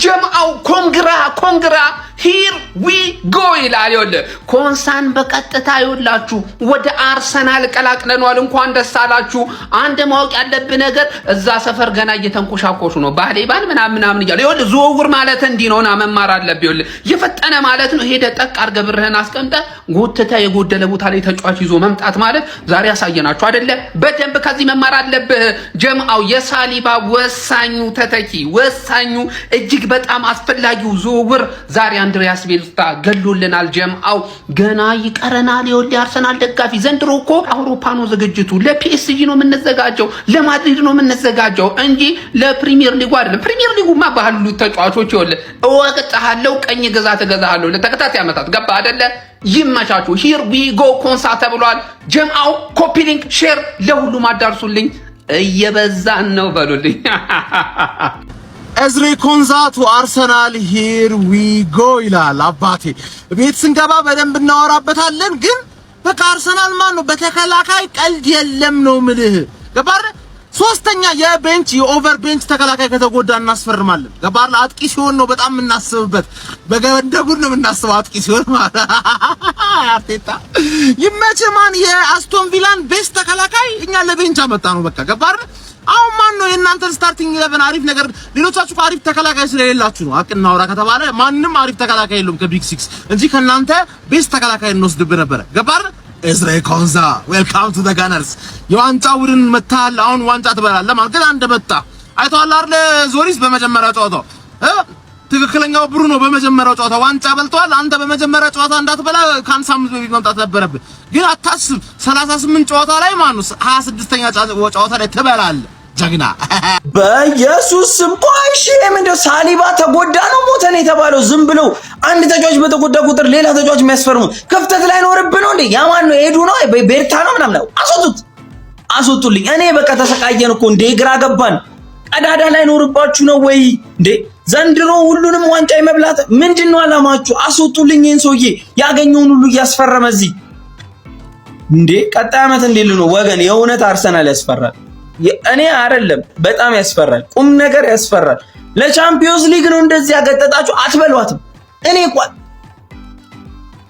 ጀምአው ኮንግራ ሂር ዊ ጎ ይላል። ኮንሳን በቀጥታ ይውላችሁ ወደ አርሰናል ቀላቅለናል። እንኳን ደስ አላችሁ። አንድ ማወቅ ያለብህ ነገር እዛ ሰፈር ገና እየተንኮሻኮሹ ነው። ባሌባል ምናምን እያለ ዝውውር ማለት እንዲህ ነውና መማር አለብህ። የፈጠነ ማለት ነው። ሄደ ጠቅ አድርገህ ብርህን አስቀምጠ ጎትታ የጎደለ ቦታ ላይ ተጫዋች ይዞ መምጣት ማለት ዛሬ ያሳየናችሁ አይደለ? በደንብ ከዚህ መማር አለብህ። ጀምአው የሳሊባ ወሳኙ ተተኪ ወሳኙ እጅግ በጣም አስፈላጊው ዝውውር ዛሬ አንድሪያስ ቤልታ ገሎልናል። ጀምአው ገና ይቀረናል። ይኸውልህ አርሰናል ደጋፊ ዘንድሮ እኮ አውሮፓ ነው ዝግጅቱ። ለፒኤስጂ ነው የምንዘጋጀው፣ ለማድሪድ ነው የምንዘጋጀው እንጂ ለፕሪሚየር ሊጉ አይደለም። ፕሪሚየር ሊጉማ ባህሉ ተጫዋቾች ይኸውልህ እወቅጥሃለሁ፣ ቀኝ ግዛት እገዛሃለሁ ለተከታታይ ዓመታት ገባ አይደለ? ይመቻችሁ። ሂር ዊ ጎ ኮንሳ ተብሏል። ጀምአው ኮፒ ሊንክ ሼር ለሁሉም አዳርሱልኝ። እየበዛን ነው በሉልኝ። ኤዝሪ ኮንሳ ቱ አርሰናል ሂር ዊ ጎ ይላል። አባቴ ቤት ስንገባ በደንብ እናወራበታለን። ግን በቃ አርሰናል ማን ነው በተከላካይ ቀልድ የለም ነው ምልህ። ገባር ሶስተኛ የቤንች የኦቨር ቤንች ተከላካይ ከተጎዳ እናስፈርማለን። ገባር አጥቂ ሲሆን ነው በጣም የምናስብበት። በገንደጉን ነው የምናስበው አጥቂ ሲሆን ማለት አርቴታ ይመችህ። ማን የአስቶን ቪላን ቤስት ተከላካይ እኛ ለቤንች አመጣ ነው በቃ ገባር። አሁን ማን ነው የእናንተ ስታርቲንግ 11 አሪፍ ነገር ሌሎቻችሁ አሪፍ ተከላካይ ስለሌላችሁ ነው። አቅና አውራ ከተባለ ማንንም አሪፍ ተከላካይ የለውም ከቢግ 6 እንጂ ከናንተ ቤስት ተከላካይ እንወስድብህ ነበር። ገባር ኤዝሪ ኮንሳ ዌልካም ቱ ዘ ጋነርስ። የዋንጫ ቡድን መታል። አሁን ዋንጫ ትበላለህ ማለት ግን አንደ መጣ አይተዋል አይደል? ዞሪስ በመጀመሪያ ጨዋታው ትክክለኛው ብሩኖ በመጀመሪያው ጨዋታ ዋንጫ በልቷል። አንተ በመጀመሪያ ጨዋታ እንዳትበላ ከአንድ ሳምንት በፊት መምጣት ነበረብህ። ግን አታስብ 38 ጨዋታ ላይ ማኑስ 26ኛ ጨዋታ ላይ ትበላለህ። ጀግና በኢየሱስ ስም ቆይሽ ምንድነው? ሳሊባ ተጎዳ ነው ሞተ ነው የተባለው? ዝም ብለው አንድ ተጫዋች በተጎዳ ቁጥር ሌላ ተጫዋች የሚያስፈርሙ ክፍተት ላይ ኖርብህ ነው እንዴ? ያ ማን ነው? ኤዱ ነው ቤርታ ነው ምናምን ነው። አስወጡልኝ። እኔ በቃ ተሰቃየን እኮ እንዴ ግራ ገባን። ቀዳዳ ላይ ኖርባችሁ ነው ወይ እንዴ? ዘንድሮ ሁሉንም ዋንጫ የመብላት ምንድነው አላማችሁ? አስወጡልኝ። ይሄን ሰውዬ ያገኘውን ሁሉ እያስፈረመ እዚህ እንዴ ቀጣይ ዓመት እንዴ ነው ወገን? የእውነት አርሰናል ያስፈራል። እኔ አይደለም በጣም ያስፈራል። ቁም ነገር ያስፈራል። ለቻምፒዮንስ ሊግ ነው እንደዚህ ያገጠጣችሁ አትበሏትም። እኔ እንኳን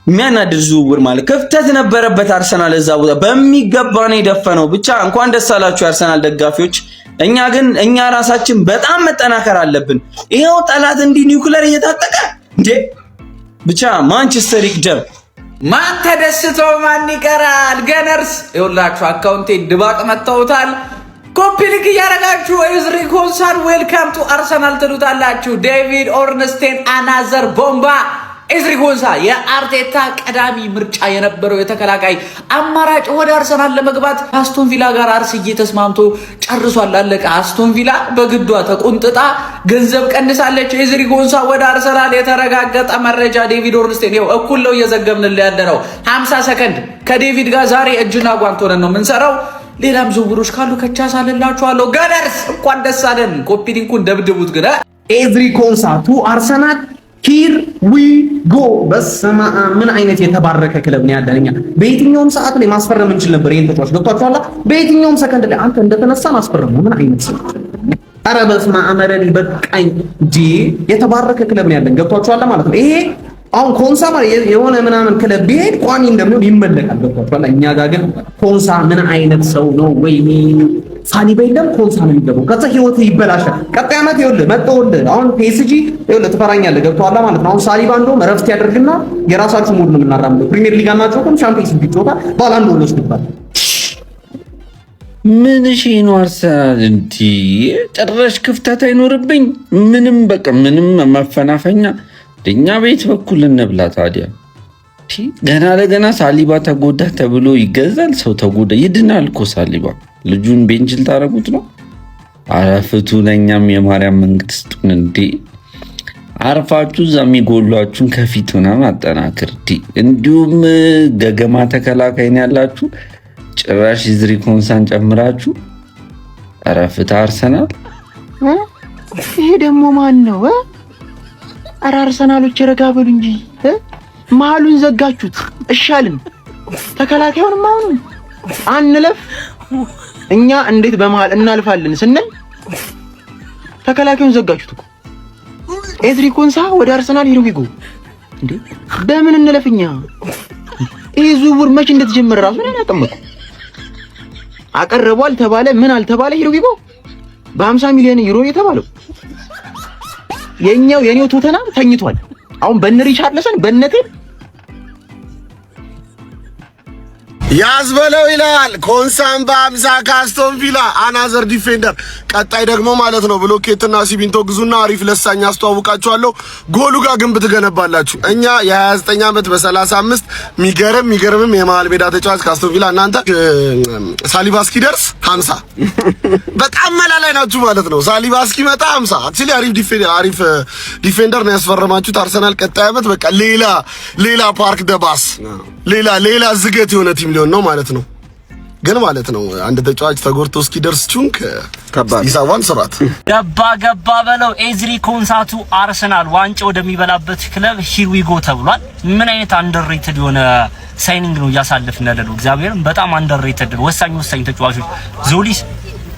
የሚያናድር ዝውውር ማለት ክፍተት ነበረበት አርሰናል እዛ ቦታ በሚገባ ነው የደፈነው። ብቻ እንኳን ደስ አላችሁ የአርሰናል ደጋፊዎች። እኛ ራሳችን በጣም መጠናከር አለብን። ይሄው ጠላት እንዲህ ኒውክሌር እየታጠቀ እንዴ ብቻ ማንቸስተር ይቅደም። ማን ተደስቶ ማን ይቀራል? ገነርስ ይኸውላችሁ አካውንቴ ድባቅ መተውታል። ኮፒ ሊንክ እያደረጋችሁ ኤዝሪ ኮንሳን ዌልካም ቱ አርሰናል ትሉታላችሁ። ዴቪድ ኦርንስቴን አናዘር ቦምባ። ኤዝሪ ኮንሳ የአርቴታ ቀዳሚ ምርጫ የነበረው የተከላካይ አማራጭ ወደ አርሰናል ለመግባት አስቶን ቪላ ጋር አርስዬ ተስማምቶ ጨርሷል። አለቀ። አስቶን ቪላ በግዷ ተቆንጥጣ ገንዘብ ቀንሳለች። ኤዝሪ ኮንሳ ወደ አርሰናል የተረጋገጠ መረጃ። ዴቪድ ኦርንስቴን ይኸው እኩል ነው እየዘገብንልህ ያለ ነው። 50 ሰከንድ ከዴቪድ ጋር ዛሬ እጅና ጓንት ሆነን ነው የምንሰራው። ሌላም ዝውውሮች ካሉ ከቻሳልላችኋለሁ። ገነርስ እንኳን ደስ አለን። ኮፒ ሊንኩን ደብድቡት። ግን ኤዝሪ ኮንሳ ቱ አርሰናል ሂር ዊ ጎ። በስመ አብ ምን አይነት የተባረከ ክለብ ነው ያለኛ። በየትኛውም ሰዓት ላይ ማስፈረም እንችል ነበር ይሄን ተጫዋች ገብቷችኋል። በየትኛውም ሰከንድ ላይ አንተ እንደተነሳ ማስፈረም ነው። ምን አይነት ሰው! ኧረ በስመ አብ መረዲ በቃኝ እንጂ የተባረከ ክለብ ነው ያለን ገብቷችኋል ማለት ነው። ይሄ አሁን ኮንሳ ማለት የሆነ ምናምን ክለብ ቢሄድ ቋሚ እንደሚሆን ይመለካል ገብቷችኋል። እኛ ጋር ግን ኮንሳ ምን አይነት ሰው ነው? ወይኔ ሳሊባ የለም ኮንሳ ነው የሚገባው። ከዛ ህይወት ይበላሻል። ቀጣይ ዓመት ይኸውልህ መጥተውልህ አሁን ፒኤስጂ ይኸውልህ ትፈራኛለህ ገብቶሃል ማለት ነው። አሁን ሳሊባ እንደውም እረፍት ያደርግና የራሳችሁ ሙድ ነው የምናራምደው። ፕሪሚየር ሊግ አናጨውም ሻምፒዮንስ ሊግ ይጫወታል። ባላንዶ ነው ይባል ምን እሺ ነው አርሰናል እንዲ ጭራሽ ክፍተት አይኖርብኝ ምንም በቃ ምንም መፈናፈኛ ደኛ ቤት በኩል እንብላ ታዲያ። ገና ለገና ሳሊባ ተጎዳ ተብሎ ይገዛል። ሰው ተጎዳ ይድናል እኮ ሳሊባ። ልጁን ቤንችል ታረጉት ነው። አረፍቱ ለኛም የማርያም መንግስቱን እንዴ አርፋችሁ ዘሚጎሏችሁን ከፊት ምናምን አጠናክር። እንዲሁም ገገማ ተከላካይ ነው ያላችሁ። ጭራሽ ኤዝሪ ኮንሳን ጨምራችሁ አረፍታ አርሰናል። ይሄ ደግሞ ማን ነው? ኧረ አርሰናሎች ረጋ በሉ እንጂ መሀሉን ዘጋችሁት። እሻልን ተከላካዩን አሁን አንለፍ። እኛ እንዴት በመሃል እናልፋለን ስንል ተከላካዩን ዘጋችሁት እኮ። ኤዝሪ ኮንሳ ወደ አርሰናል ሂርዊጎ እንዴ! በምን እንለፍኛ? ይሄ ዝውውር መቼ እንደተጀመረ ራሱ ነው ያቀመጡ። አቀረቧል ተባለ ምን አልተባለ ሂርዊጎ በ50 ሚሊዮን ዩሮ የተባለው የኔው ቶተናም ተኝቷል። አሁን በነ ሪቻርድሰን በነቴል ያዝበለው ይላል ኮንሳን በአምሳ ካስቶን ቪላ አናዘር ዲፌንደር። ቀጣይ ደግሞ ማለት ነው ብሎኬትና ሲሚንቶ ግዙና አሪፍ ለሳኝ አስተዋውቃችኋለሁ። ጎሉ ጋር ግንብ ትገነባላችሁ። እኛ የ29 ዓመት በ35 ሚገርምም የመሃል ሜዳ ተጫዋች ካስቶን ቪላ እናንተ ሳሊባ እስኪደርስ 50 በጣም መላላይ ናችሁ ማለት ነው። ሳሊባ እስኪመጣ 50 አክቹሊ አሪፍ ዲፌንደር ነው ያስፈረማችሁት አርሰናል። ቀጣይ ዓመት በቃ ሌላ ፓርክ ደባስ ሌላ ዝገት የሆነ ቲም ሊሆን ነው ማለት ነው። ግን ማለት ነው አንድ ተጫዋች ተጎድቶ እስኪደርስ ቹንክ ከባድ ይሳዋን ስራት ገባ በለው። ኤዝሪ ኮንሳቱ አርሰናል ዋንጫ ወደሚበላበት ክለብ ሂር ዊ ጎ ተብሏል። ምን አይነት አንደርሬትድ የሆነ ሳይኒንግ ነው እያሳለፍን ያለነው። እግዚአብሔርን በጣም አንደርሬትድ ወሳኝ ተጫዋቾች ዞሊስ፣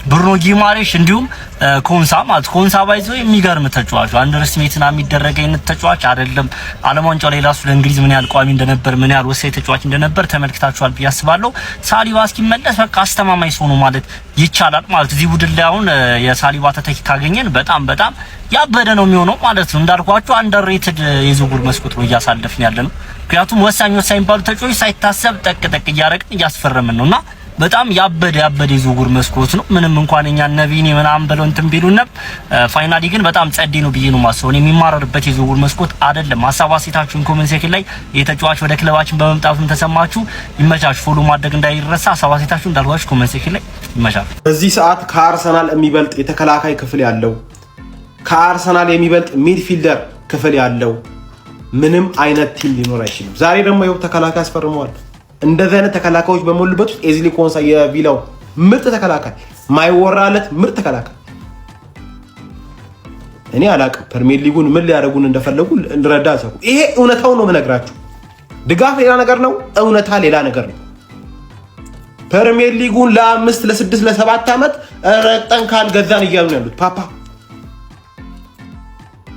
ብሩኖ ጊማሬሽ እንዲሁም ኮንሳ ማለት ኮንሳ ባይዞ የሚገርም ተጫዋች አንደርስሜትና የሚደረግ አይነት ተጫዋች አይደለም። ዓለም ዋንጫው ላይ ራሱ ለእንግሊዝ ምን ያህል ቋሚ እንደነበር ምን ያህል ወሳኝ ተጫዋች እንደነበር ተመልክታችኋል ብዬ አስባለሁ። ሳሊባ እስኪመለስ በቃ አስተማማኝ ሰው ነው ማለት ይቻላል ማለት እዚህ ቡድን ላይ አሁን የሳሊባ ተተኪ ካገኘን በጣም ያበደ ነው የሚሆነው ማለት ነው። እንዳልኳችሁ አንደርሬትድ የዝውውር መስኮት ነው እያሳለፍን ያለነው። ምክንያቱም ወሳኝ ባሉ ተጫዋቾች ሳይታሰብ ጠቅ እያረግን እያስፈረምን ነውና በጣም ያበደ የዝውውር መስኮት ነው። ምንም እንኳን እኛ ነቪኒ ምናምን ብለው እንትን ቢሉና ፋይናሊ ግን በጣም ጸዴ ነው ብዬ ነው ማሰው። እኔ የሚማረርበት የዝውውር መስኮት አይደለም። ሐሳብ አስተያየታችሁን ኮሜንት ሴክሽን ላይ የተጫዋች ወደ ክለባችን በመምጣቱን ተሰማችሁ ይመቻችሁ። ፎሎ ማድረግ እንዳይረሳ። ሐሳብ አስተያየታችሁን እንዳልኳችሁ ኮሜንት ሴክሽን ላይ ይመቻችሁ። በዚህ ሰዓት ከአርሰናል የሚበልጥ የተከላካይ ክፍል ያለው ከአርሰናል የሚበልጥ ሚድፊልደር ክፍል ያለው ምንም አይነት ቲም ሊኖር አይችልም። ዛሬ ደግሞ ይኸው ተከላካይ አስፈርመዋል። እንደዚህ አይነት ተከላካዮች በሞሉበት ውስጥ ኤዝሊ ኮንሳ የቪላው ምርጥ ተከላካይ ማይወራለት ምርጥ ተከላካይ። እኔ አላቅም ፕሪሚየር ሊጉን ምን ሊያደርጉን እንደፈለጉ እንረዳ ሰው። ይሄ እውነታው ነው የምነግራችሁ። ድጋፍ ሌላ ነገር ነው፣ እውነታ ሌላ ነገር ነው። ፕሪሚየር ሊጉን ለ5 ለ6 ለ7 ዓመት ረግጠን ካልገዛን እያሉ ነው ያሉት። ፓፓ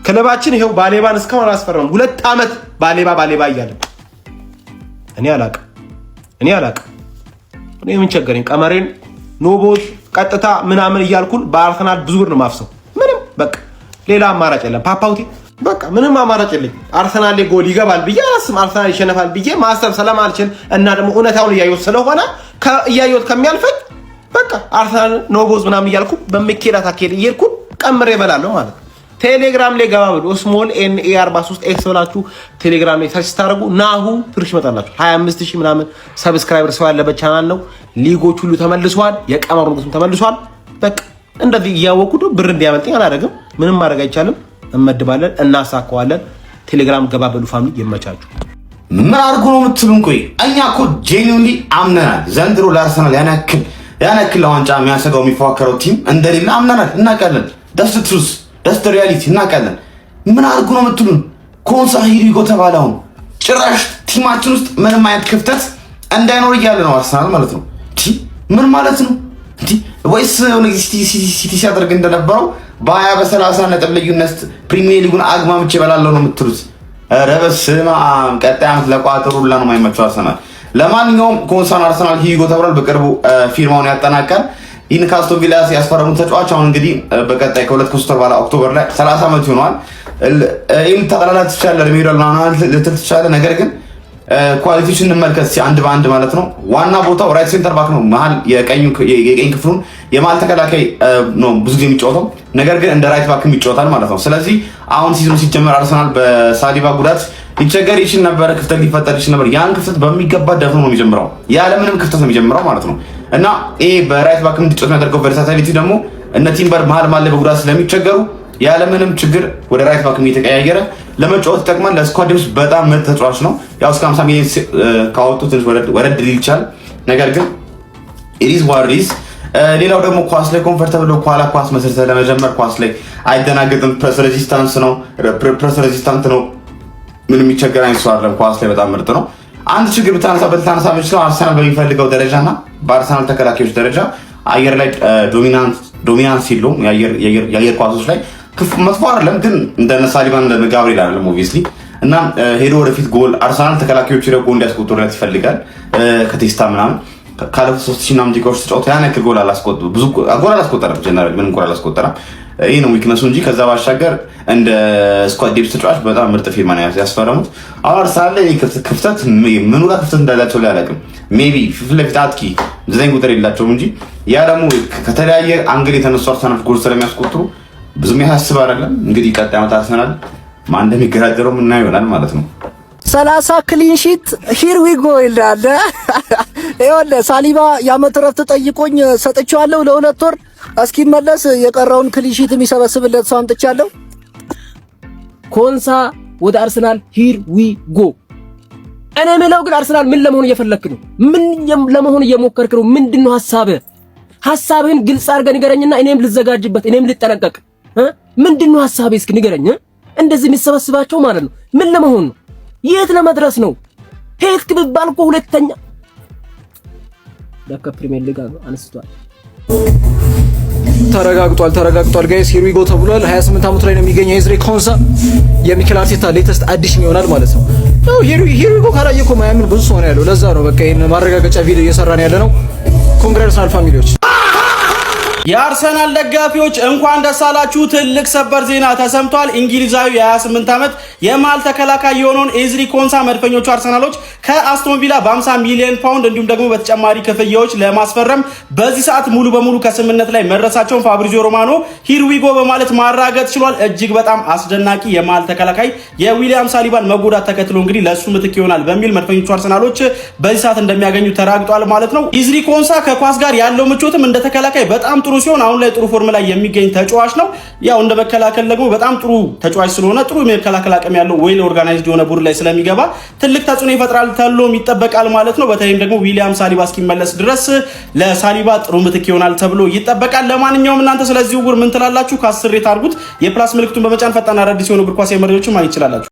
ክለባችን ይሄው ባሌባን እስካሁን አስፈረመም። 2 ዓመት ባሌባ እያለ እኔ አላቅም። እኔ ምን ቸገረኝ? ቀመሬን ኖቦዝ ቀጥታ ምናምን እያልኩን በአርሰናል ብዙ ብር ነው ማፍሰው። ምንም በቃ ሌላ አማራጭ የለም። ፓፓውቲ በቃ ምንም አማራጭ የለኝ። አርሰናል ላይ ጎል ይገባል ብዬ አላስብም። አርሰናል ይሸነፋል ብዬ ማሰብ ስለማልችል እና ደግሞ እውነታውን እያየሁት ስለሆነ እያየሁት ከሚያልፈኝ በቃ አርሰናል ኖቦዝ ምናምን እያልኩ በሚኬዳት አካሄድ እየሄድኩ ቀምሬ እበላለሁ ማለት ነው። ቴሌግራም ላይ ገባ ብሎ ስሞል NA43 ኤክስ ብላችሁ ቴሌግራም ላይ ሰርች ታደርጉ ናሁ ትርሽ ይመጣላችሁ። 25000 ምናምን ሰብስክራይበር ሰው ያለበት ቻናል ነው። ሊጎች ሁሉ ተመልሷል። የቀመሩ ንጉስም ተመልሷል። በቃ እንደዚህ እያወቁ ብር እንዲያመልጠኝ አላደርግም። ምንም ማድረግ አይቻልም። እንመድባለን፣ እናሳካዋለን። ቴሌግራም ገባ ብሉ። ፋሚሊ ይመቻችሁ። ምን አድርጎ ነው የምትሉን? ቆይ እኛ እኮ ጄኒውንሊ አምነናል። ዘንድሮ ለአርሰናል ያን ያክል ለዋንጫ የሚያሰጋው የሚፎካከረው ቲም እንደሌለ አምነናል። እናውቃለን። ደስ ሪያሊቲ እናውቃለን። ምን አድርጉ ነው የምትሉን? ኮንሳ ሂር ዊ ጎ ተባለውን ጭራሽ ቲማችን ውስጥ ምንም አይነት ክፍተት እንዳይኖር እያለ ነው አርሰናል ማለት ነው። ምን ማለት ነው ወይስ ሲቲ ሲያደርግ እንደነበረው በ20 በ30 ነጥብ ልዩነት ፕሪሚየር ሊጉን አግማምቼ እበላለሁ ነው የምትሉት? ኧረ በስመ አብ። ቀጣይ ዓመት ለቋጠሩ ሁላ ነው የማይመቸው አርሰናል። ለማንኛውም ኮንሳን አርሰናል ሂር ዊ ጎ ተብሏል። በቅርቡ ፊርማውን ያጠናቃል። ይህን ካስቶን ቪላ ያስፈረሙት ተጫዋች አሁን እንግዲህ በቀጣይ ከ2 በኋላ ኦክቶበር ላይ 30 ዓመት ይሆናል። ይህም ተቀላላት ትችላለህ ለሚሄዳል ልትል ትችላለህ። ነገር ግን ኳሊቲዎችን እንመልከት አንድ በአንድ ማለት ነው። ዋና ቦታው ራይት ሴንተር ባክ ነው። መሀል የቀኝ ክፍሉን የመሀል ተከላካይ ነው ብዙ ጊዜ የሚጫወተው፣ ነገር ግን እንደ ራይት ባክም ይጫወታል ማለት ነው። ስለዚህ አሁን ሲዝኑ ሲጀመር አርሰናል በሳሊባ ጉዳት ሊቸገር ይችል ነበር፣ ክፍተት ሊፈጠር ይችል ነበር። ያን ክፍተት በሚገባ ደፍኖ ነው የሚጀምረው፣ ያለምንም ክፍተት ነው የሚጀምረው ማለት ነው። እና ይሄ በራይት ባክ እንዲጫወት የሚያደርገው ቨርሳታሊቲ ደግሞ እነ ቲምበር መሀል ላይ በጉዳት ስለሚቸገሩ ያለምንም ችግር ወደ ራይት ባክ እየተቀያየረ ለመጫወት ይጠቅማል። ለስኳድ ውስጥ በጣም ምርጥ ተጫዋች ነው። ያው እስከ 50 ሚሊዮን ካወጡ ትንሽ ወረድ ሊል ይችላል፣ ነገር ግን ኢዝ ዋት ኢዝ። ሌላው ደግሞ ኳስ ላይ ኮምፎርታብል ነው። ኳላ ኳስ መስርተ ለመጀመር ኳስ ላይ አይደናገጥም። ፕሬስ ሬዚስታንት ነው። ምንም የሚቸገር አይነት ሰው አይደለም። ኳስ ላይ በጣም ምርጥ ነው። አንድ ችግር ብታነሳ አርሰናል በሚፈልገው ደረጃና በአርሰናል ተከላካዮች ደረጃ አየር ላይ ዶሚናንት ዶሚናንስ የለውም የአየር ኳሶች ላይ መጥፎ አይደለም፣ ግን እንደነ ሳሊባን እንደነ ጋብሪኤል አይደለም ኦብቪየስሊ። እና ሄዶ ወደፊት ጎል አርሰናል ተከላካዮች ሄደው ጎል እንዲያስቆጥሩለት ይፈልጋል። ከቴስታ ምናምን ካለፉት 3000 ምናምን ደቂቃዎች ተጫውቶ ያን ያክል ጎል አላስቆጠረም። ብዙ ጎል አላስቆጠረም። ጀነራል ምንም ጎል አላስቆጠረም። ይሄ ነው ዊክነሱ እንጂ ከዛ ባሻገር እንደ ስኳድ ዴፕስ ተጫዋች በጣም ምርጥ ፊርማ ነው ያስፈረሙት። አሁን አርሰናል ላይ ክፍተት ምኑ ጋር ክፍተት እንዳላቸው ላይ አላውቅም። ሜቢ ፊት ለፊት አጥቂ 9 ቁጥር የላቸውም እንጂ ያ ደግሞ ከተለያየ አንግል የተነሱ አርሰናል ጎል ስለሚያስቆጥሩ ብዙም ያሳስብ አይደለም። እንግዲህ ቀጣይ ዓመት አርሰናል ማን እንደሚገራደረው ምን ይሆናል ማለት ነው። 30 ክሊን ሺት ሂር ዊ ጎ ይላል። ይኸውልህ ሳሊባ የዓመት ረፍት ጠይቆኝ ሰጥቼዋለሁ ለ2 ወር እስኪመለስ የቀረውን ክሊን ሺት የሚሰበስብለት ሰው አምጥቻለሁ። ኮንሳ ወደ አርሰናል ሂር ዊ ጎ። እኔ የምለው ግን አርሰናል ምን ለመሆን እየፈለክ ነው? ምን ለመሆን እየሞከርክ ነው? ምንድነው ሐሳብህ? ሐሳብህን ግልጽ አድርገህ ንገረኝና እኔም ልዘጋጅበት፣ እኔም ልጠነቀቅ። ምንድነው ሐሳብህ? እስኪ ንገረኝ። እንደዚህ የሚሰበስባቸው ማለት ነው ምን ለመሆን ነው? የት ለመድረስ ነው? ሄድክ ብባል እኮ ሁለተኛ ለካ ፕሪሚየር ሊግ አንስቷል። ተረጋግጧል ጋይስ ሂር ዊ ጎ ተብሏል። 28 ዓመቱ ላይ ነው የሚገኘው ኤዝሪ ኮንሳ የሚኬል አርቴታ ሌተስት አዲሽን ይሆናል ማለት ነው። ሂር ዊ ጎ ካላየ እኮ ማያምን ብዙ ሰው ነው ያለው። ለዛ ነው በቃ ይሄን ማረጋገጫ ቪዲዮ እየሰራን ያለ ነው። ኮንግራትስ አርሰናል ፋሚሊዎች። የአርሰናል ደጋፊዎች እንኳን ደስ አላችሁ። ትልቅ ሰበር ዜና ተሰምቷል። እንግሊዛዊ የ28 ዓመት የመሃል ተከላካይ የሆነውን ኤዝሪ ኮንሳ መድፈኞቹ አርሰናሎች ከአስቶን ቪላ በ50 ሚሊዮን ፓውንድ እንዲሁም ደግሞ በተጨማሪ ክፍያዎች ለማስፈረም በዚህ ሰዓት ሙሉ በሙሉ ከስምምነት ላይ መድረሳቸውን ፋብሪዚዮ ሮማኖ ሂር ዊ ጎ በማለት ማራገጥ ችሏል። እጅግ በጣም አስደናቂ የመሃል ተከላካይ የዊሊያም ሳሊባን መጎዳት ተከትሎ እንግዲህ ለሱ ምትክ ይሆናል በሚል መድፈኞቹ አርሰናሎች በዚህ ሰዓት እንደሚያገኙ ተራግጧል ማለት ነው። ኤዝሪ ኮንሳ ከኳስ ጋር ያለው ምቾትም እንደ ተከላካይ በጣም ጥሩ ሲሆን አሁን ላይ ጥሩ ፎርም ላይ የሚገኝ ተጫዋች ነው። ያው እንደ መከላከል ደግሞ በጣም ጥሩ ተጫዋች ስለሆነ ጥሩ የመከላከል አቅም ያለው ዌል ኦርጋናይዝድ የሆነ ቡድን ላይ ስለሚገባ ትልቅ ተጽዕኖ ይፈጥራል ተብሎም ይጠበቃል ማለት ነው። በተለይም ደግሞ ዊሊያም ሳሊባ እስኪመለስ ድረስ ለሳሊባ ጥሩ ምትክ ይሆናል ተብሎ ይጠበቃል። ለማንኛውም እናንተ ስለዚህ ዝውውር ምን ትላላችሁ? ከ10 ሬት አድርጉት። የፕላስ ምልክቱን በመጫን ፈጣን አዳዲስ የሆኑ እግር ኳስ መረጃዎችን ማግኘት ይችላላችሁ።